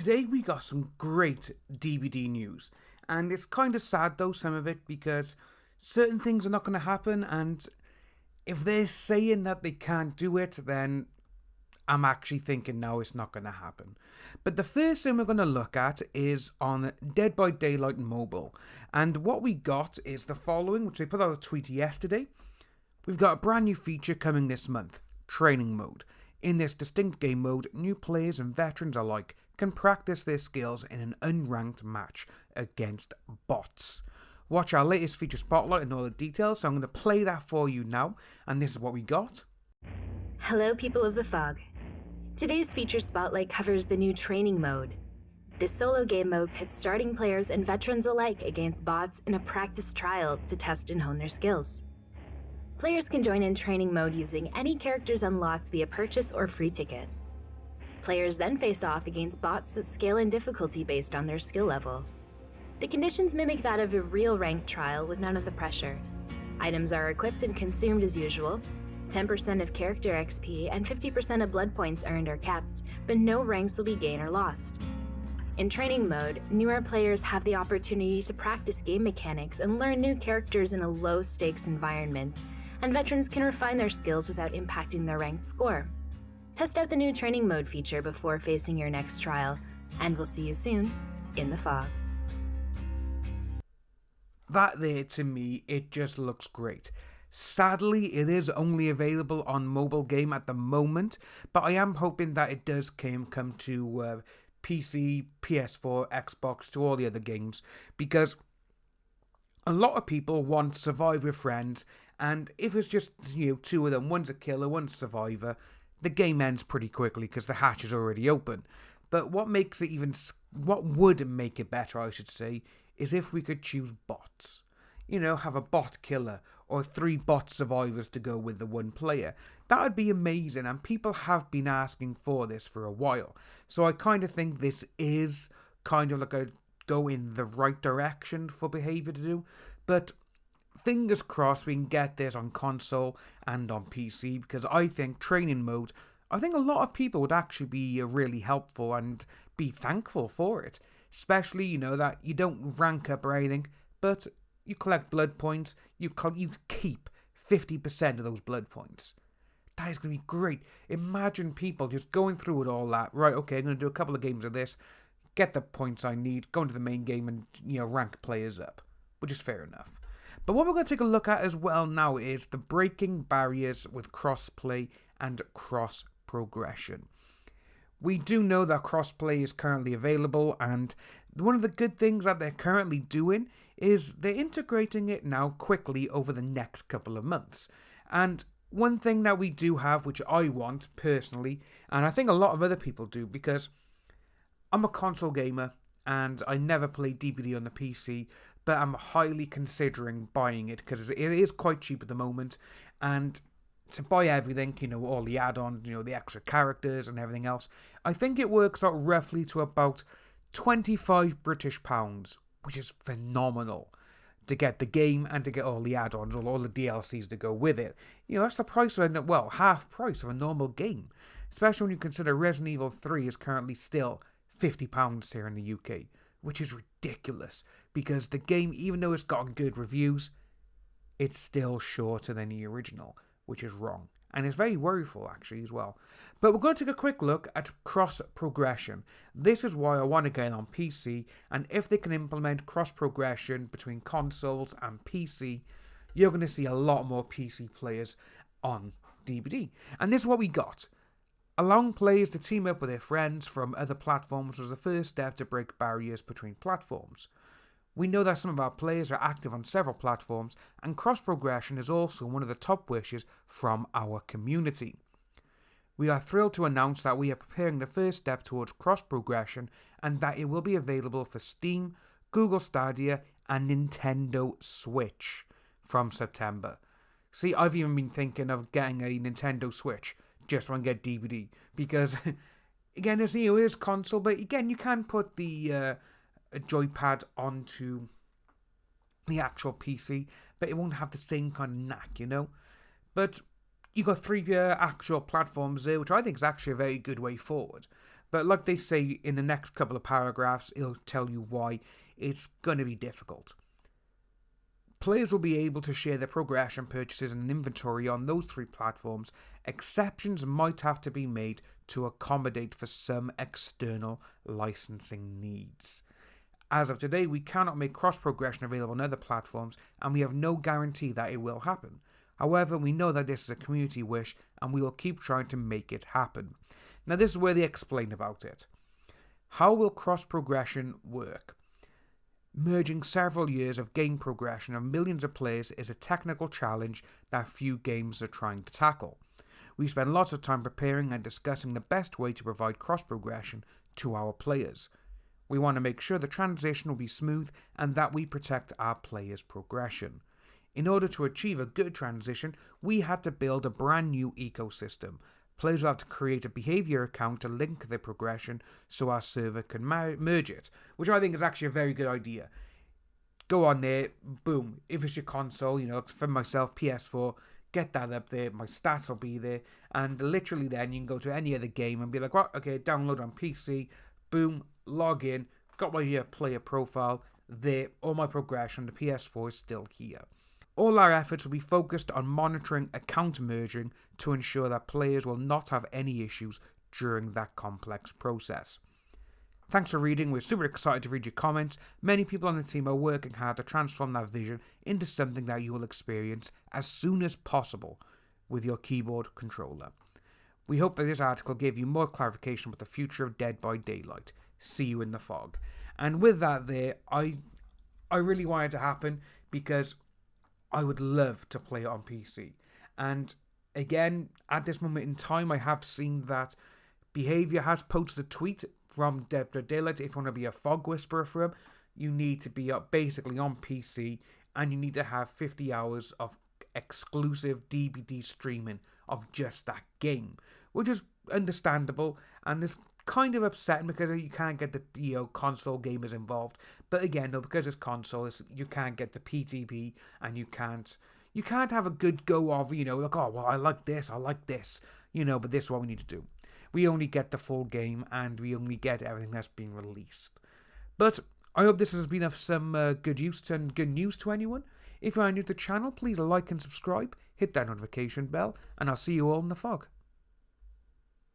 Today we got some great DBD news, and it's kind of sad though, some of it, because certain things are not going to happen, and if they're saying that they can't do it, then I'm actually thinking now it's not going to happen. But the first thing we're going to look at is on Dead by Daylight Mobile, and what we got is the following, which they put out a tweet yesterday. We've got a brand new feature coming this month, Training Mode. In this distinct game mode, new players and veterans alike can practice their skills in an unranked match against bots. Watch our latest feature spotlight and all the details, so I'm going to play that for you now, and this is what we got. Hello people of the fog. Today's feature spotlight covers the new Training Mode. This solo game mode pits starting players and veterans alike against bots in a practice trial to test and hone their skills. Players can join in training mode using any characters unlocked via purchase or free ticket. Players then face off against bots that scale in difficulty based on their skill level. The conditions mimic that of a real ranked trial with none of the pressure. Items are equipped and consumed as usual. 10% of character XP and 50% of blood points earned are kept, but no ranks will be gained or lost. In training mode, newer players have the opportunity to practice game mechanics and learn new characters in a low-stakes environment, and veterans can refine their skills without impacting their ranked score. Test out the new Training Mode feature before facing your next trial, and we'll see you soon in the fog. That there, to me, it just looks great. Sadly, it is only available on mobile game at the moment, but I am hoping that it does come to PC, PS4, Xbox, to all the other games, because a lot of people want Survive with friends, and if it's just, two of them, one's a killer, one's a survivor, the game ends pretty quickly because the hatch is already open. But what would make it better, I should say, is if we could choose bots. Have a bot killer or 3 bot survivors to go with the one player. That would be amazing, and people have been asking for this for a while. So I kind of think this is kind of like a go in the right direction for behavior to do. But fingers crossed we can get this on console and on PC, because I think training mode, I think a lot of people would actually be really helpful and be thankful for it. Especially, that you don't rank up or anything, but you collect blood points, you keep 50% of those blood points. That is going to be great. Imagine people just going through it all that. Right, okay, I'm going to do a couple of games of this, get the points I need, go into the main game and, rank players up. Which is fair enough. But what we're going to take a look at as well now is the breaking barriers with crossplay and cross progression. We do know that crossplay is currently available, and one of the good things that they're currently doing is they're integrating it now quickly over the next couple of months. And one thing that we do have, which I want personally, and I think a lot of other people do, because I'm a console gamer and I never played DBD on the PC, but I'm highly considering buying it because it is quite cheap at the moment, and to buy everything, all the add-ons, the extra characters and everything else, I think it works out roughly to about £25 British, which is phenomenal to get the game and to get all the add-ons, all the DLCs to go with it. That's the price of half price of a normal game, especially when you consider Resident Evil 3 is currently still £50 here in the UK, which is ridiculous, because the game, even though it's gotten good reviews, it's still shorter than the original, which is wrong. And it's very worryful, actually, as well. But we're going to take a quick look at cross progression. This is why I want to get it on PC, and if they can implement cross progression between consoles and PC, you're going to see a lot more PC players on DBD. And this is what we got. Allowing players to team up with their friends from other platforms was the first step to break barriers between platforms. We know that some of our players are active on several platforms, and cross-progression is also one of the top wishes from our community. We are thrilled to announce that we are preparing the first step towards cross-progression, and that it will be available for Steam, Google Stadia, and Nintendo Switch from September. See, I've even been thinking of getting a Nintendo Switch just so I can get DBD, because again, it is console, but again, you can put the joypad onto the actual PC, but it won't have the same kind of knack, But You got three actual platforms there, which I think is actually a very good way forward. But like they say in the next couple of paragraphs, it'll tell you why it's going to be difficult. Players will be able to share their progression, purchases, and inventory on those three platforms. Exceptions might have to be made to accommodate for some external licensing needs. As of today, we cannot make cross-progression available on other platforms, and we have no guarantee that it will happen. However, we know that this is a community wish, and we will keep trying to make it happen. Now, this is where they explain about it. How will cross-progression work? Merging several years of game progression of millions of players is a technical challenge that few games are trying to tackle. We spend lots of time preparing and discussing the best way to provide cross-progression to our players. We want to make sure the transition will be smooth and that we protect our players' progression. In order to achieve a good transition, we had to build a brand new ecosystem. Players will have to create a behavior account to link their progression so our server can merge it, which I think is actually a very good idea. Go on there, boom, if it's your console, for myself, PS4, get that up there, my stats will be there, and literally then you can go to any other game and be like, well, okay, download on PC, boom, log in, got my player profile there, all my progression, the PS4 is still here. All our efforts will be focused on monitoring account merging to ensure that players will not have any issues during that complex process. Thanks for reading. We're super excited to read your comments. Many people on the team are working hard to transform that vision into something that you will experience as soon as possible with your keyboard controller. We hope that this article gave you more clarification about the future of Dead by Daylight. See you in the fog. And with that there, I really want it to happen because I would love to play it on PC. And again, at this moment in time, I have seen that Behaviour has posted a tweet from Dead by Daylight. If you want to be a fog whisperer for him, you need to be basically on PC and you need to have 50 hours of exclusive DBD streaming of just that game, which is understandable and is kind of upsetting because you can't get the console gamers involved. But again, though, because it's console, you can't get the PTB and you can't have a good go of like, oh well, I like this, but this is what we need to do. We only get the full game and we only get everything that's been released. But I hope this has been of some good use and good news to anyone. If you are new to the channel, please like and subscribe, hit that notification bell, and I'll see you all in the fog.